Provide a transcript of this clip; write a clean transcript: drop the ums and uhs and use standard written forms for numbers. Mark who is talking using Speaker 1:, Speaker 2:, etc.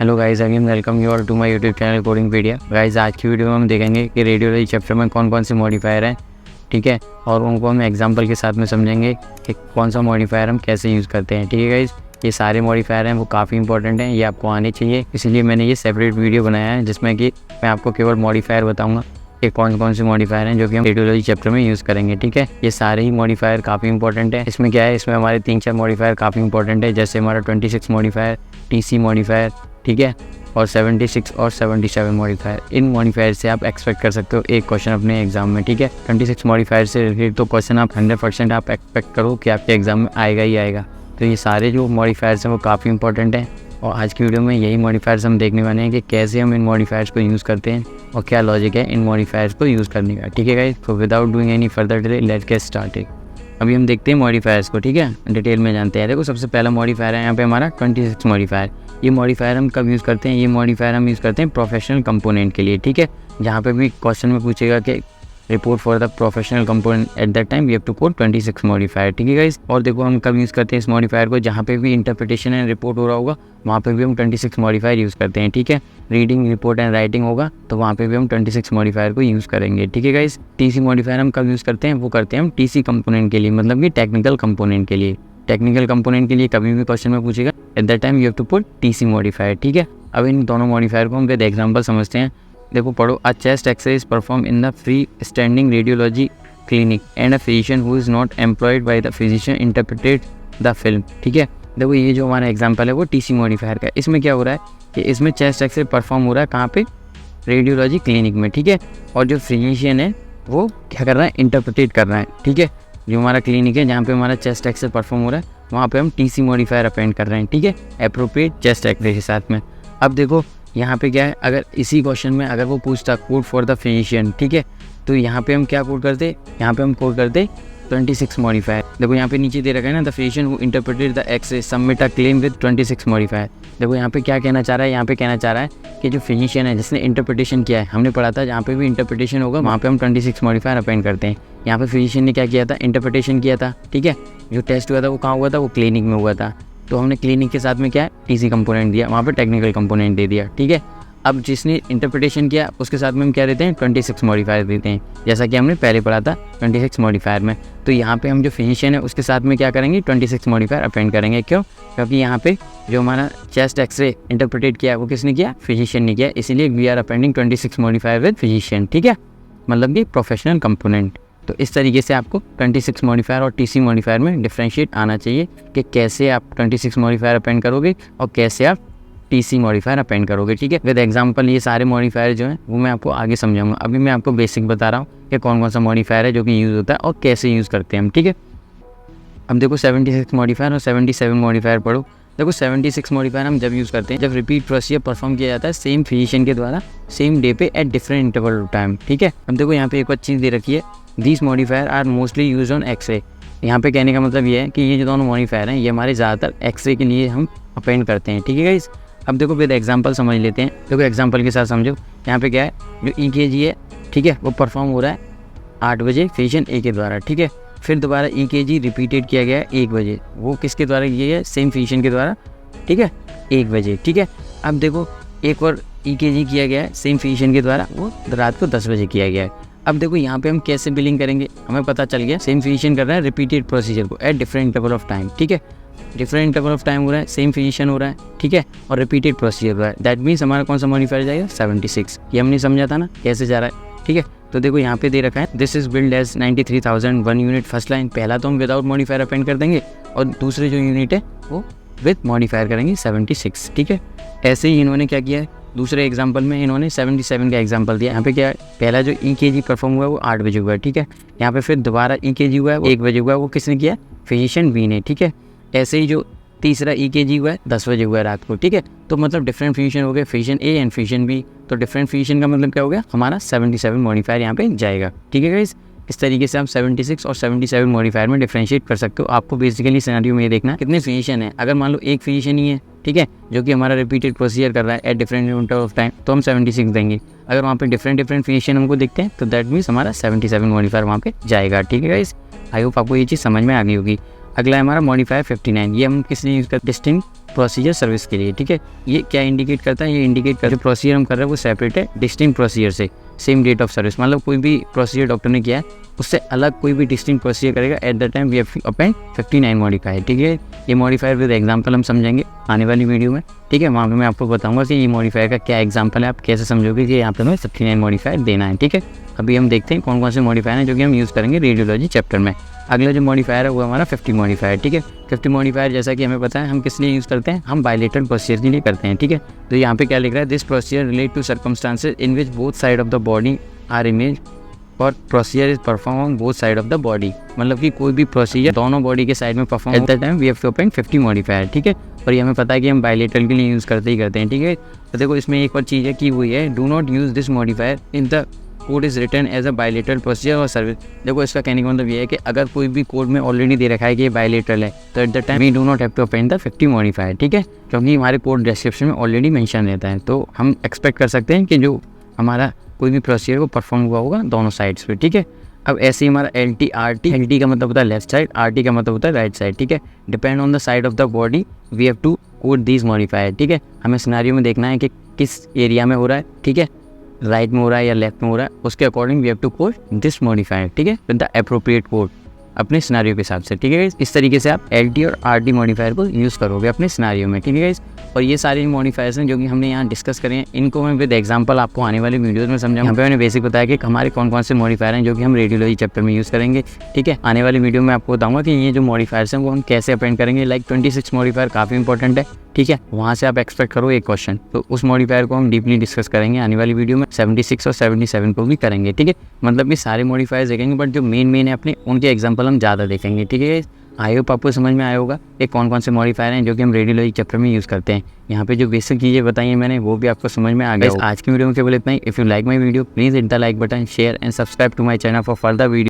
Speaker 1: Hello guys, again welcome you all to my YouTube channel Codingpedia. Guys, आज की video में हम देखेंगे कि रेडियोलॉजी चैप्टर में कौन कौन से मॉडिफायर हैं, ठीक है, और उनको हम एग्जांपल के साथ में समझेंगे कि कौन सा मॉडिफायर हम कैसे यूज़ करते हैं। ठीक है गाइस, ये सारे मॉडिफायर हैं वो काफ़ी इंपॉर्टेंट हैं, ये आपको आने चाहिए, इसलिए मैंने ये सेपरेट वीडियो बनाया है जिसमें कि मैं आपको केवल मॉडिफायर बताऊँगा कि कौन कौन से मॉडिफायर हैं जो कि हम रेडियोलॉजी चैप्टर में यूज़ करेंगे। ठीक है, ये सारे ही मॉडिफायर काफ़ी इंपॉर्टेंट है। इसमें क्या है, इसमें हमारे 3-4 मॉडिफायर काफ़ी इंपॉर्टेंट है, जैसे हमारा 26 मॉडिफायर, टीसी मॉडिफायर, ठीक है, और 76 और 77 मॉडिफायर। इन मॉडिफायर से आप एक्सपेक्ट कर सकते हो एक क्वेश्चन अपने एग्जाम में। ठीक है, 26 मॉडिफायर से रिलेटेड तो क्वेश्चन आप 100% आप एक्सपेक्ट करो कि आपके एग्जाम में आएगा ही आएगा। तो ये सारे जो मॉडिफायर्स हैं वो काफ़ी इंपॉर्टेंट हैं, और आज की वीडियो में यही मॉडिफायर्स हम देखने वाले हैं कि कैसे हम इन मॉडिफायर्स को यूज़ करते हैं और क्या लॉजिक है इन मॉडिफायर्स को यूज़ करने का। ठीक है गाइस, तो without doing any further delay let's get started. अभी हम देखते हैं मॉडिफायर्स को, ठीक है, डिटेल में जानते हैं। देखो, सबसे पहला मॉडिफायर है यहाँ पे हमारा 26 मॉडिफायर। ये मॉडिफायर हम कब यूज़ करते हैं? ये मॉडिफायर हम यूज़ करते हैं प्रोफेशनल कंपोनेंट के लिए। ठीक है, जहाँ पे भी क्वेश्चन में पूछेगा कि report for the professional component at that time we have to code 26 modifier. ठीक है गाइस, और देखो हम कब यूज़ करते हैं इस मॉडिफायर को? जहाँ पे भी इंटरप्रिटेशन एंड रिपोर्ट हो रहा होगा वहाँ पे भी हम 26 मॉडिफायर यूज़ करते हैं। ठीक है, रीडिंग, रिपोर्ट एंड राइटिंग होगा तो वहाँ पे भी हम 26 मॉडिफायर को यूज़ करेंगे। ठीक है गाइस, टीसी मॉडिफायर हम कब यूज़ करते हैं? वो करते हैं हम टीसी कंपोनेंट के लिए, मतलब कि टेक्निकल कंपोनेंट के लिए। टेक्निकल कंपोनेंट के लिए कभी भी क्वेश्चन में पूछेगा at that time you have to put TC modifier. ठीक है, अब इन दोनों मॉडिफायर को हम विद एग्जांपल समझते हैं। देखो पढ़ो, a chest x ray is perform in the free standing radiology clinic and a physician who is not employed by the physician interpreted the film. ठीक है, देखो ये जो हमारा एग्जांपल है वो टीसी मॉडिफायर का। इसमें क्या हो रहा है कि इसमें चेस्ट एक्सरे परफॉर्म हो रहा है कहाँ पे? रेडियोलॉजी क्लिनिक में। ठीक है, और जो फिजिशियन है वो क्या कर रहा है? इंटरप्रेटेड कर रहा है। ठीक है, जो हमारा क्लिनिक है जहाँ पे हमारा चेस्ट एक्सरे परफॉर्म हो रहा है वहाँ पे हम टीसी मॉडिफायर अपेंड कर रहे हैं। ठीक है, एप्रोप्रिएट चेस्ट एक्सरे के साथ में। अब देखो यहाँ पे क्या है, अगर इसी क्वेश्चन में अगर वो पूछता कोड फॉर द फिजिशियन, ठीक है, तो यहाँ पे हम क्या कोड करते? यहाँ पे हम कोड करते 26 मॉडिफायर। देखो यहाँ पे नीचे दे रखा है ना, the physician who interpreted the x-ray submit a claim with 26 modifier. देखो यहाँ पे क्या कहना चाह रहा है? यहाँ पे कहना चाह रहा है कि जो फिजिशियन है जिसने इंटरप्रिटेशन किया है, हमने पढ़ा था जहाँ पे भी इंटरप्रिटेशन होगा वहाँ पे हम 26 मॉडिफायर अपेंड करते हैं। यहाँ पे फिजिशियन ने क्या किया था? इंटरप्रिटेशन किया था। ठीक है, जो टेस्ट हुआ था वो कहाँ हुआ था? वो क्लिनिक में हुआ था, तो हमने क्लिनिक के साथ में क्या है? टीसी कंपोनेंट दिया, वहाँ पे टेक्निकल कंपोनेंट दे दिया। ठीक है, अब जिसने इंटरप्रिटेशन किया उसके साथ में हम क्या देते हैं? 26 मॉडिफायर देते हैं, जैसा कि हमने पहले पढ़ा था 26 मॉडिफायर में। तो यहाँ पे हम जो फिजिशियन है उसके साथ में क्या करेंगे? 26 मॉडिफायर अपेंड करेंगे। क्यों? क्योंकि यहाँ पे जो हमारा चेस्ट एक्सरे इंटरप्रेटेड किया वो किसने किया? फिजिशियन ने किया, इसीलिए we are appending 26 modifier with physician. ठीक है, मतलब कि प्रोफेशनल कंपोनेंट। तो इस तरीके से आपको 26 मॉडिफायर और टीसी मॉडिफायर में डिफ्रेंशिएट आना चाहिए कि कैसे आप 26 मॉडिफायर अपेंड करोगे और कैसे आप टीसी मॉडिफायर अपेंड करोगे। ठीक है, विद एग्जांपल ये सारे मॉडिफायर जो हैं वो मैं आपको आगे समझाऊंगा। अभी मैं आपको बेसिक बता रहा हूँ कि कौन कौन सा मॉडिफायर है जो कि यूज़ होता है और कैसे यूज़ करते हैं हम। ठीक है, अब देखो 76 मॉडिफायर और 77 मॉडिफायर पढ़ो। देखो 76 मॉडिफायर हम जब यूज़ करते हैं जब रिपीट प्रोसीजर परफॉर्म किया जाता है सेम फिजिशियन के द्वारा सेम डे पे at different interval of time. ठीक है, अब देखो यहाँ पे एक और चीज़ दे रखी है, these modifier are mostly use on x-ray. यहाँ पे कहने का मतलब ये है कि ये जो दोनों मॉडिफायर हैं ये हमारे ज़्यादातर एक्सरे के लिए हम अपेंड करते हैं। ठीक है गाइस, अब देखो विद एग्जांपल समझ लेते हैं। देखो एग्जांपल के साथ समझो, यहाँ पे क्या है, जो EKG है, ठीक है, वो परफॉर्म हो रहा है 8 बजे फिजिशियन ए के द्वारा। ठीक है, फिर दोबारा EKG रिपीटेड किया गया है 1 बजे, वो किसके द्वारा किया गया है? सेम फिजिशियन के द्वारा। ठीक है, 1 बजे। ठीक है, अब देखो एक और EKG किया गया है सेम फिजिशियन के द्वारा, वो रात को 10 बजे किया गया है। अब देखो यहाँ पे हम कैसे बिलिंग करेंगे? हमें पता चल गया सेम फिजिशियन कर रहा है रिपीटेड प्रोसीजर को at different interval of time. ठीक है, डिफरेंट इंटरवल ऑफ टाइम हो रहा है, सेम फिजिशियन हो रहा है, ठीक है, और रिपीटेड प्रोसीजर हो रहा है। दैट मीन्स हमारा कौन सा मॉडिफायर जाएगा? 76। ये हमने समझा था ना कैसे जा रहा है। ठीक है, तो देखो यहाँ पे दे रखा है this is build as 93,001 unit first line. पहला तो हम विदाउट मॉडिफायर अपेंड कर देंगे और दूसरे जो यूनिट है वो विद मॉडिफायर करेंगे 76। ठीक है, ऐसे ही इन्होंने क्या किया है? दूसरे एग्जाम्पल में इन्होंने 77 का एग्जाम्पल दिया। यहाँ पे क्या है? पहला जो EKG परफॉर्म हुआ है वो 8 बजे हुआ है। ठीक है, यहाँ पे फिर दोबारा EKG हुआ है वो 1 बजे हुआ है, वो किसने किया? फिजिशियन बी ने। ठीक है, ऐसे ही जो तीसरा EKG हुआ है 10 बजे हुआ है रात को। ठीक है, तो मतलब डिफरेंट फिजिशियन हो गए, physician A and physician B. तो डिफरेंट फिजिशियन का मतलब क्या हो गया? हमारा 77 मॉडिफायर यहाँ पे जाएगा। ठीक है गाइस, इस तरीके से आप 76 और 77 मॉडिफायर में डिफरेंशिएट कर सकते हो। आपको बेसिकली सिनेरियो में ये देखना कितने फिजिशियन है। अगर मान लो एक फिजिशियन ही है, ठीक है, जो कि हमारा रिपीटेड प्रोसीजर कर रहा है at different interval of time, तो हम 76 देंगे। अगर वहाँ पे डिफरेंट फिजिशियन हमको दिखते हैं तो दैट मीन्स हमारा 77 मॉडिफायर वहाँ पे जाएगा। ठीक है गाइस, आई होप आपको ये चीज़ समझ में आ गई होगी। अगला है हमारा मॉडिफायर 59, ये हम किस लिए यूज़ करते हैं, डिस्टिंक्ट प्रोसीजर सर्विस के लिए, ठीक है। ये क्या इंडिकेट करता है, ये इंडिकेट करता है जो प्रोसीजर हम कर रहे हैं वो सेपरेट है डिस्टिंक्ट प्रोसीजर से, सेम डेट ऑफ सर्विस, मतलब कोई भी प्रोसीजर डॉक्टर ने किया है उससे अलग कोई भी डिस्टिंक्ट प्रोसीजर करेगा at the time we have append 59 modifier, ठीक है। ये मॉडिफायर विद एग्जांपल हम समझेंगे आने वाली वीडियो में, ठीक है। वहाँ पे मैं आपको बताऊंगा कि ये मॉडिफायर का क्या एग्जांपल है, आप कैसे समझोगे कि यहाँ पे हमें 59 मॉडिफायर देना है, ठीक है। अभी हम देखते हैं कौन कौन से मॉडिफायर हैं जो कि हम यूज़ करेंगे रेडियोलॉजी चैप्टर में। अगला जो मॉडिफायर है वो हमारा 50 मॉडिफायर, ठीक है। 50 मॉडिफायर जैसा कि हमें पता है हम किस लिए यूज़ करते हैं, हम बायलेटरल प्रोसीजर के लिए करते हैं, ठीक है। तो यहाँ पे क्या लिख रहा है, this procedure relate to circumstances in which both side of the body are image और procedure is perform on both side of the body, मतलब कि कोई भी प्रोसीजर दोनों बॉडी के साइड में perform at the time we have to append 50 modifier, ठीक है। और ये हमें पता है कि हम बायलेटरल के लिए यूज़ करते ही करते हैं, ठीक है। तो देखो इसमें एक और चीज़ है की हुई है, do not use this modifier in the code is written as a bilateral procedure और सर्विस। देखो इसका कहने का मतलब ये है कि अगर कोई भी कोड में ऑलरेडी दे रखा है कि ये बायलेटरल है तो at the time we do not have to append the 50 modifier, ठीक है, क्योंकि हमारे कोड डिस्क्रिप्शन में ऑलरेडी मेंशन रहता है। तो हम एक्सपेक्ट कर सकते हैं कि जो हमारा कोई भी प्रोसीजर वो परफॉर्म हुआ होगा दोनों साइड्स पे, ठीक है। अब ऐसे ही हमारा LT RT, LT का मतलब होता है लेफ्ट साइड, RT का मतलब होता है राइट साइड, ठीक है। Depend on the side of the body we have to code these modifier, ठीक है। हमें सिनेरियो में देखना है कि किस एरिया में हो रहा है, ठीक है, राइट में हो रहा है या लेफ्ट में हो रहा है, उसके according we have to code this modifier, ठीक है, विद द एप्रोप्रिएट कोड अपने सिनेरियो के हिसाब से, ठीक है। इस तरीके से आप LT और RT मॉडिफायर को यूज़ करोगे अपने सिनेरियो में, ठीक है। और ये सारे मॉडिफायर्स हैं जो कि हमने यहाँ डिस्कस करे हैं, इनको मैं विद एग्जांपल आपको आने वाले वीडियोस में समझाऊंगा। यहाँ पे मैंने बेसिक बताया कि हमारे कौन कौन से मॉडिफायर हैं जो कि हम रेडियोलॉजी चैप्टर में यूज़ करेंगे, ठीक है। आने वाली वीडियो में आपको बताऊंगा कि ये जो मॉडिफायर्स हैं वो हम कैसे अपेंड करेंगे। लाइक 26 मॉडिफायर काफ़ी इंपॉर्टेंट है, ठीक है, वहाँ से आप एक्सपेक्ट करो एक क्वेश्चन, तो उस मॉडिफायर को हम डीपली डिस्कस करेंगे आने वाली वीडियो में। 76 और 77 को भी करेंगे, ठीक है, मतलब कि सारे मॉडिफायर्स देखेंगे, बट जो मेन है अपने उनके एग्जाम्पल हम ज़्यादा देखेंगे, ठीक है। आई होप आपको समझ में आया होगा कि कौन कौन से मॉडिफायर हैं जो कि हम रेडियोलॉजी चैप्टर में यूज़ करते हैं। यहाँ पे जो बेसिक चीज़ें बताई हैं मैंने वो भी आपको समझ में आ गया। आज की वीडियो में केवल इतना ही। If you like my video please hit the like button, share and subscribe to my channel for further video.